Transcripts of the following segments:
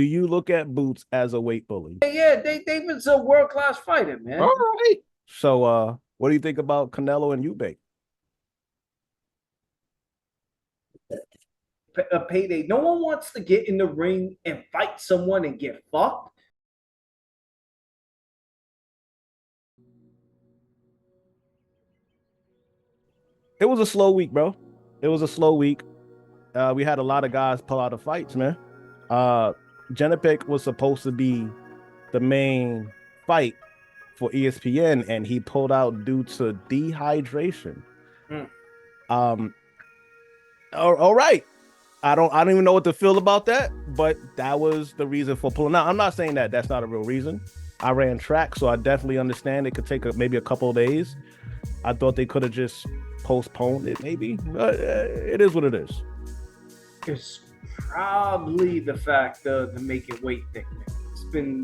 Do you look at Boots as a weight bully? Yeah, David's a world class fighter, man. All right. So, what do you think about Canelo and Eubank? A payday. No one wants to get in the ring and fight someone and get fucked. It was a slow week, bro. It was a slow week. We had a lot of guys pull out of fights, man. Jenapik was supposed to be the main fight for ESPN, and he pulled out due to dehydration. Mm. All right. I don't even know what to feel about that, but that was the reason for pulling out. I'm not saying that that's not a real reason. I ran track, so I definitely understand it could take maybe a couple of days. I thought they could have just postponed it, maybe, but it is what it is. It's probably the fact of the make it weight thing. It's been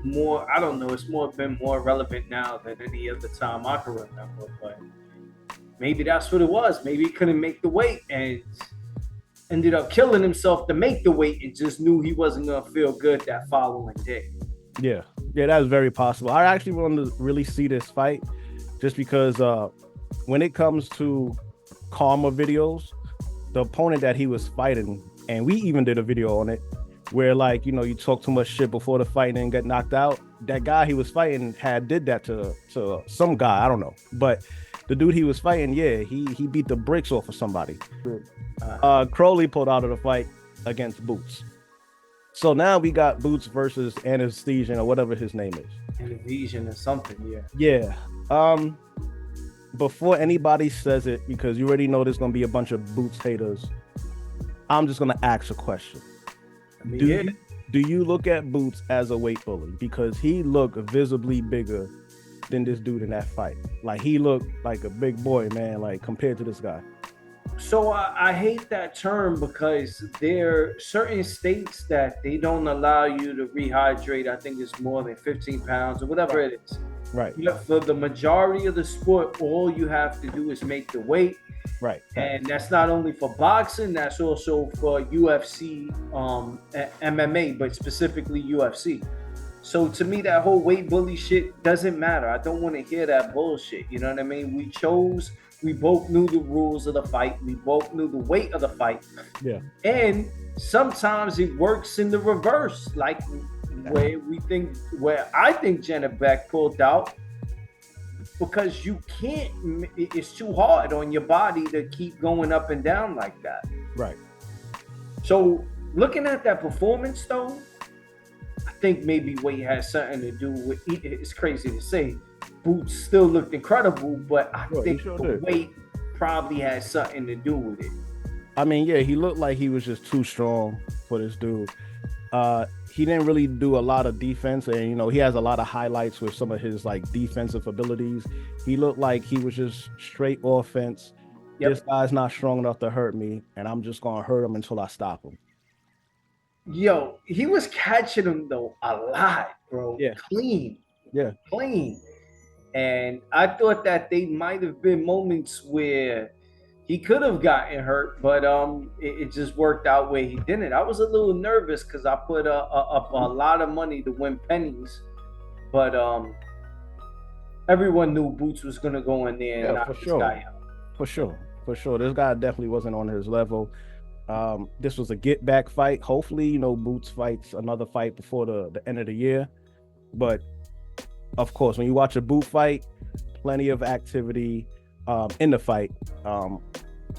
more, I don't know, it's been more relevant now than any other time I can remember, but maybe that's what it was. Maybe he couldn't make the weight and ended up killing himself to make the weight and just knew he wasn't going to feel good that following day. Yeah, that's very possible. I actually wanted to really see this fight just because when it comes to karma videos, the opponent that he was fighting, and we even did a video on it, where like, you talk too much shit before the fight and get knocked out. That guy he was fighting did that to some guy, I don't know. But the dude he was fighting, yeah, he beat the bricks off of somebody. Crowley pulled out of the fight against Boots. So now we got Boots versus Anesthesian or whatever his name is. Anesthesian or something, yeah. Yeah. Before anybody says it, because you already know there's gonna be a bunch of Boots haters, I'm just gonna ask a question. Do you look at Boots as a weight bully? Because he looked visibly bigger than this dude in that fight. Like, he looked like a big boy, man, like compared to this guy. So I hate that term because there are certain states that they don't allow you to rehydrate. I think it's more than 15 pounds or whatever it is. Right. For the majority of the sport, all you have to do is make the weight. Right. And that's not only for boxing, that's also for UFC, MMA, but specifically UFC. So to me, that whole weight bully shit doesn't matter. I don't want to hear that bullshit. You know what I mean? We both knew the rules of the fight. We both knew the weight of the fight. Yeah. And sometimes it works in the reverse, like where I think Jenna pulled out, because you can't, it's too hard on your body to keep going up and down like that. Right. So looking at that performance though, I think maybe weight has something to do with, it's crazy to say, Boots still looked incredible, but I think the weight probably has something to do with it. I mean, yeah, he looked like he was just too strong for this dude. He didn't really do a lot of defense, and he has a lot of highlights with some of his like defensive abilities. He looked like he was just straight offense. Yep. This guy's not strong enough to hurt me, and I'm just gonna hurt him until I stop him. Yo, he was catching him though a lot, bro. Yeah. Clean. Yeah. Clean. And I thought that they might have been moments where he could have gotten hurt, but it just worked out where he didn't. I was a little nervous because I put up a lot of money to win pennies, but everyone knew Boots was gonna go in there and knock this guy out. For sure. This guy definitely wasn't on his level. This was a get back fight. Hopefully, Boots fights another fight before the end of the year. But of course, when you watch a Boot fight, plenty of activity in the fight,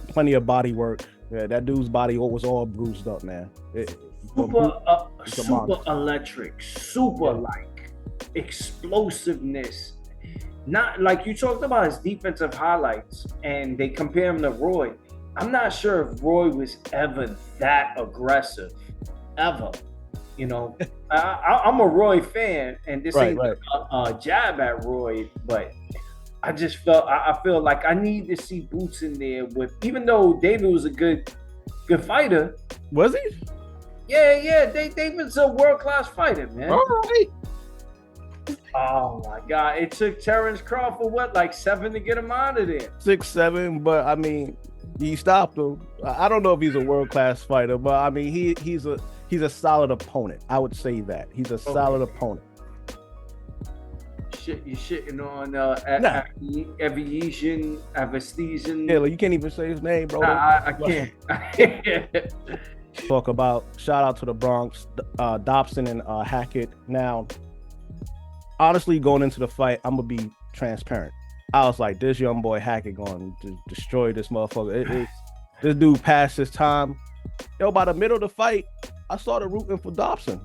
plenty of body work. Yeah, that dude's body was all bruised up, man. Super electric, super like explosiveness. Not like you talked about his defensive highlights, and they compare him to Roy. I'm not sure if Roy was ever that aggressive, ever. I'm a Roy fan, and this ain't a jab at Roy, but I just I feel like I need to see Boots in there with, even though David was a good fighter. Was he? Yeah. David's a world-class fighter, man. All right. Oh my God! It took Terrence Crawford like 7 to get him out of there. 6, 7, but I mean, he stopped him. I don't know if he's a world-class fighter, but I mean, he he's a solid opponent. I would say that he's a solid opponent. Shit, you're shitting on Avanesyan. Yeah, like you can't even say his name, bro. I can't. Talk about shout out to the Bronx, Dobson and Hackett. Now, honestly, going into the fight, I'm gonna be transparent. I was like, this young boy Hackett going to destroy this motherfucker. This dude passed his time. Yo, by the middle of the fight, I started rooting for Dobson.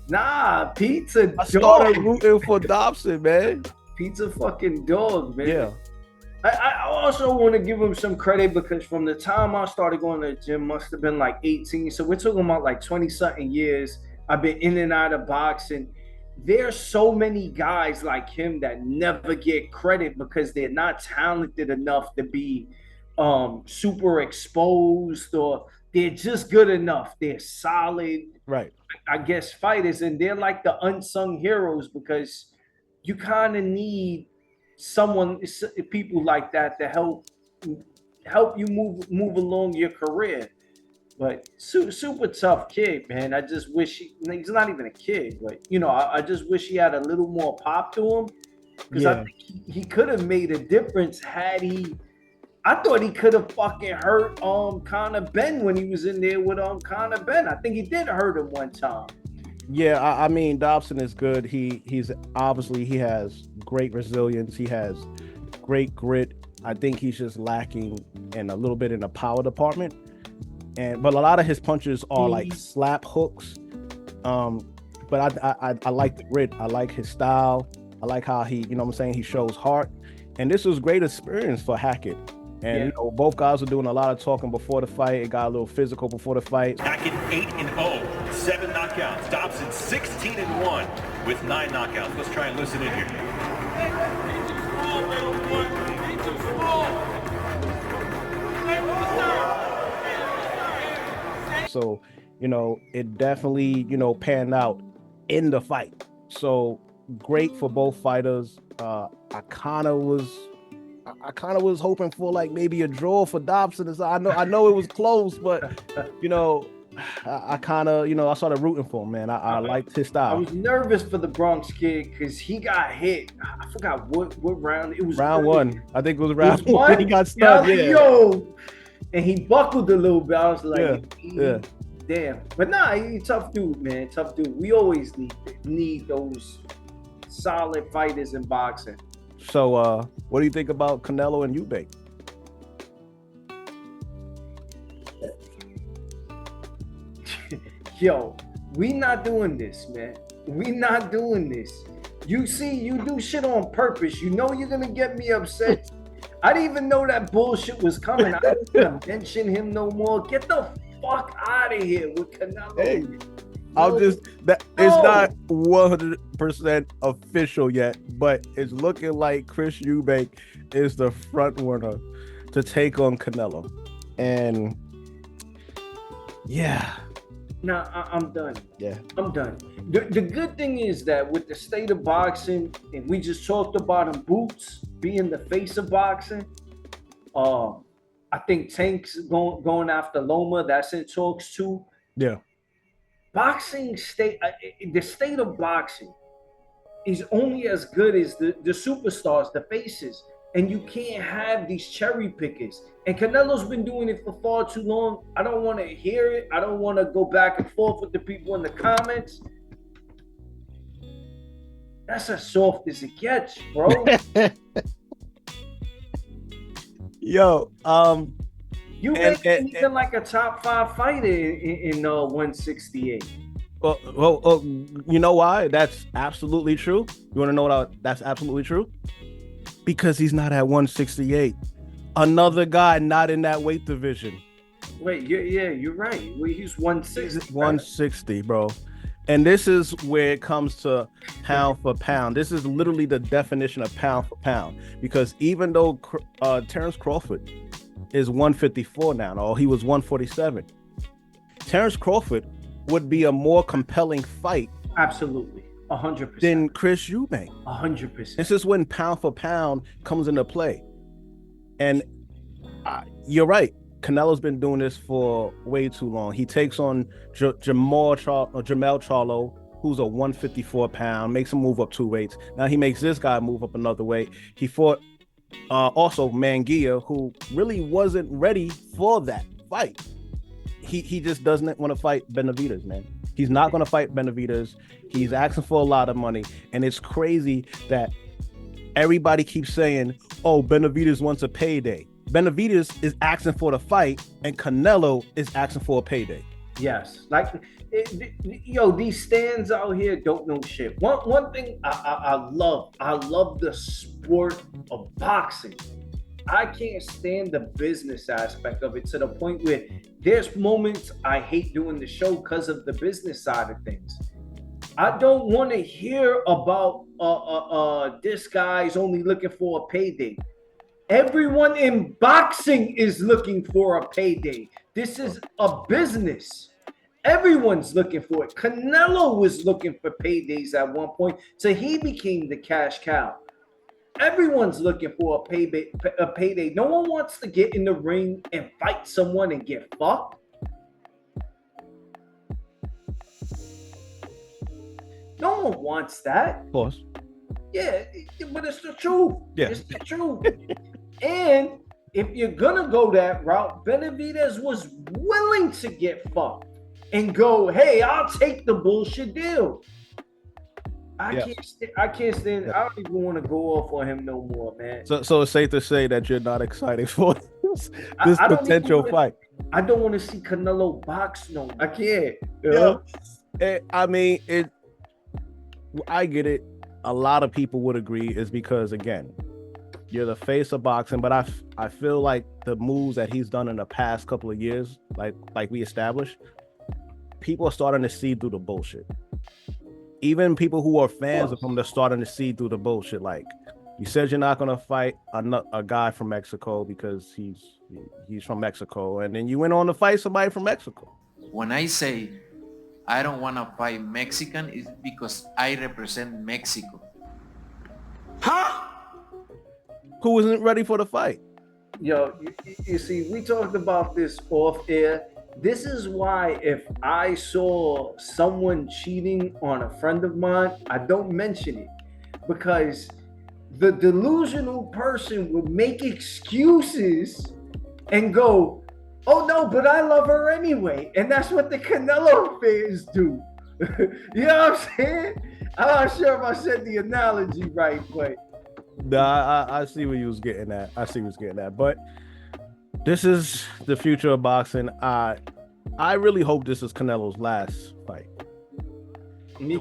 Nah, pizza. I started rooting for Dobson, man. Pizza fucking dog, man. Yeah. I also want to give him some credit because from the time I started going to the gym, must have been like 18. So we're talking about like 20-something years. I've been in and out of boxing. There's so many guys like him that never get credit because they're not talented enough to be super exposed, or they're just good enough. They're solid, right? I guess fighters, and they're like the unsung heroes because you kind of need people like that to help you move along your career. But super tough kid, man. I just wish he's not even a kid, but I just wish he had a little more pop to him because I think he could have made a difference had he. I thought he could have fucking hurt Conor Ben when he was in there with Conor Ben. I think he did hurt him one time. Yeah, I mean Dobson is good. He's obviously he has great resilience. He has great grit. I think he's just lacking in a little bit in the power department. But a lot of his punches are like slap hooks. But I like the grit. I like his style. I like how he, he shows heart. And this was great experience for Hackett. And both guys were doing a lot of talking before the fight. It got a little physical before the fight. Hackett 8-0, 7 knockouts. Dobson 16-1 with 9 knockouts. Let's try and listen in here. So, it definitely, panned out in the fight. So great for both fighters. I kind of was hoping for like maybe a draw for Dobson. I know it was close, but I kind of I started rooting for him, man. I liked his style. I was nervous for the Bronx kid because he got hit. I forgot what round it was. Round one. I think it was round one. He got stuck. And he buckled a little bit. I was like, yeah. Damn. But nah, he's a tough dude, man. Tough dude. We always need those solid fighters in boxing. So, what do you think about Canelo and Eubank? Yo, we not doing this, man. We not doing this. You see, you do shit on purpose. You know you're gonna get me upset. I didn't even know that bullshit was coming. I didn't gonna mention him no more. Get the fuck out of here with Canelo. Hey. It's not 100% official yet, but it's looking like Chris Eubank is the front runner to take on Canelo. And yeah. Nah, I'm done. Yeah. I'm done. The good thing is that with the state of boxing, and we just talked about him, Boots being the face of boxing, I think Tank's going after Loma. That's in talks too. Yeah. Boxing the state of boxing is only as good as the superstars, the faces, and you can't have these cherry pickers. And Canelo's been doing it for far too long. I don't want to hear it. I don't want to go back and forth with the people in the comments. That's as soft as it gets, bro. Yo, you make even like a top 5 fighter in 168. Well, you know why? That's absolutely true. You want to know what that's absolutely true? Because he's not at 168. Another guy not in that weight division. Wait, you're right. Well, he's 160. 160, bro. And this is where it comes to pound for pound. This is literally the definition of pound for pound. Because even though Terrence Crawford is 154 now, or he was 147, Terrence Crawford would be a more compelling fight. Absolutely. 100%. Than Chris Eubank. 100%. This is when pound for pound comes into play. And you're right. Canelo's been doing this for way too long. He takes on Jamel Charlo, who's a 154 pound, makes him move up 2 weights. Now he makes this guy move up another weight. He fought also Manguia, who really wasn't ready for that fight. He just doesn't want to fight Benavidez, man. He's not going to fight Benavidez. He's asking for a lot of money, and it's crazy that everybody keeps saying, "Oh, Benavidez wants a payday." Benavidez is asking for the fight, and Canelo is asking for a payday. Yes, like these stands out here don't know shit. One thing I love the sport of boxing. I can't stand the business aspect of it to the point where there's moments I hate doing the show because of the business side of things. I don't want to hear about this guy's only looking for a payday. Everyone in boxing is looking for a payday. This is a business. Everyone's looking for it. Canelo was looking for paydays at one point, so he became the cash cow. Everyone's looking for a payday. No one wants to get in the ring and fight someone and get fucked. No one wants that. Of course. Yeah, but it's the truth. Yeah. It's the truth. And if you're gonna go that route, Benavidez was willing to get fucked and go, "Hey, I'll take the bullshit deal." I can't stand. Yeah. I don't even want to go off on him no more, man. So it's safe to say that you're not excited for this potential fight. I don't want to see Canelo box. No, I can't. I mean, I get it. A lot of people would agree is because, again, you're the face of boxing, but I feel like the moves that he's done in the past couple of years, like we established, people are starting to see through the bullshit. Even people who are fans of him, they're starting to see through the bullshit. Like, you said you're not going to fight a guy from Mexico because he's from Mexico, and then you went on to fight somebody from Mexico. When I say I don't want to fight Mexican, it's because I represent Mexico. Huh? Who isn't ready for the fight? Yo, you see, we talked about this off air. This is why if I saw someone cheating on a friend of mine, I don't mention it, because the delusional person would make excuses and go, "Oh no, but I love her anyway." And that's what the Canelo fans do. You know what I'm saying? I'm not sure if I said the analogy right, but nah, I see where you was getting at. But this is the future of boxing. I really hope this is Canelo's last fight. The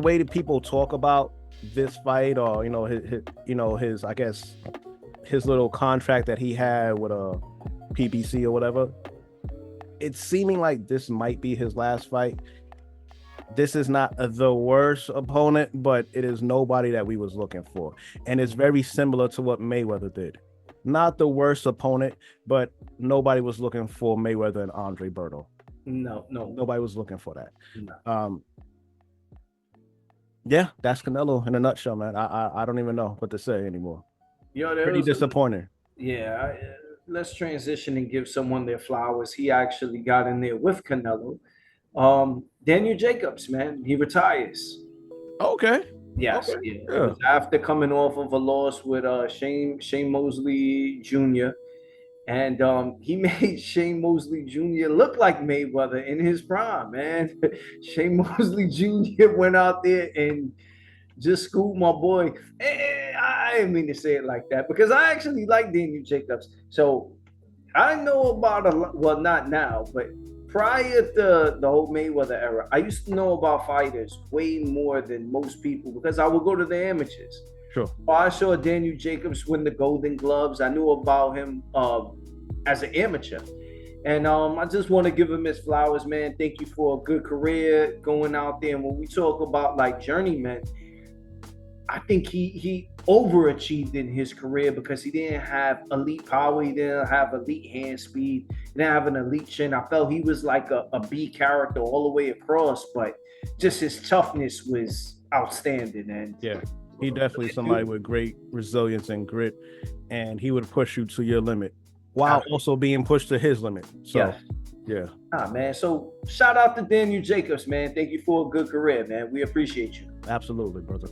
way that people talk about this fight, or his I guess his little contract that he had with a PBC or whatever, it's seeming like this might be his last fight. This is not the worst opponent, but it is nobody that we was looking for, and it's very similar to what Mayweather did. Not the worst opponent, but nobody was looking for Mayweather and Andre Berto. No. Nobody was looking for that. No. Yeah, that's Canelo in a nutshell, man. I don't even know what to say anymore. Pretty disappointing. Yeah, let's transition and give someone their flowers. He actually got in there with Canelo. Daniel Jacobs, man, he retires. Okay. Yes, okay. Yeah. It was after coming off of a loss with Shane Mosley Jr. And he made Shane Mosley Jr. look like Mayweather in his prime, man. Shane Mosley Jr. went out there and just schooled my boy. I didn't mean to say it like that, because I actually like Daniel Jacobs. So I know about well, not now, but prior to the whole Mayweather era, I used to know about fighters way more than most people, because I would go to the amateurs. Sure. I saw Daniel Jacobs win the Golden Gloves. I knew about him as an amateur. And I just want to give him his flowers, man. Thank you for a good career going out there. And when we talk about like journeyman, I think he overachieved in his career, because he didn't have elite power. He didn't have elite hand speed. He didn't have an elite chin. I felt he was like a B character all the way across, but just his toughness was outstanding. And yeah, he definitely somebody with great resilience and grit, and he would push you to your limit. while also being pushed to his limit. So, yeah. Man. So shout out to Daniel Jacobs, man. Thank you for a good career, man. We appreciate you. Absolutely, brother.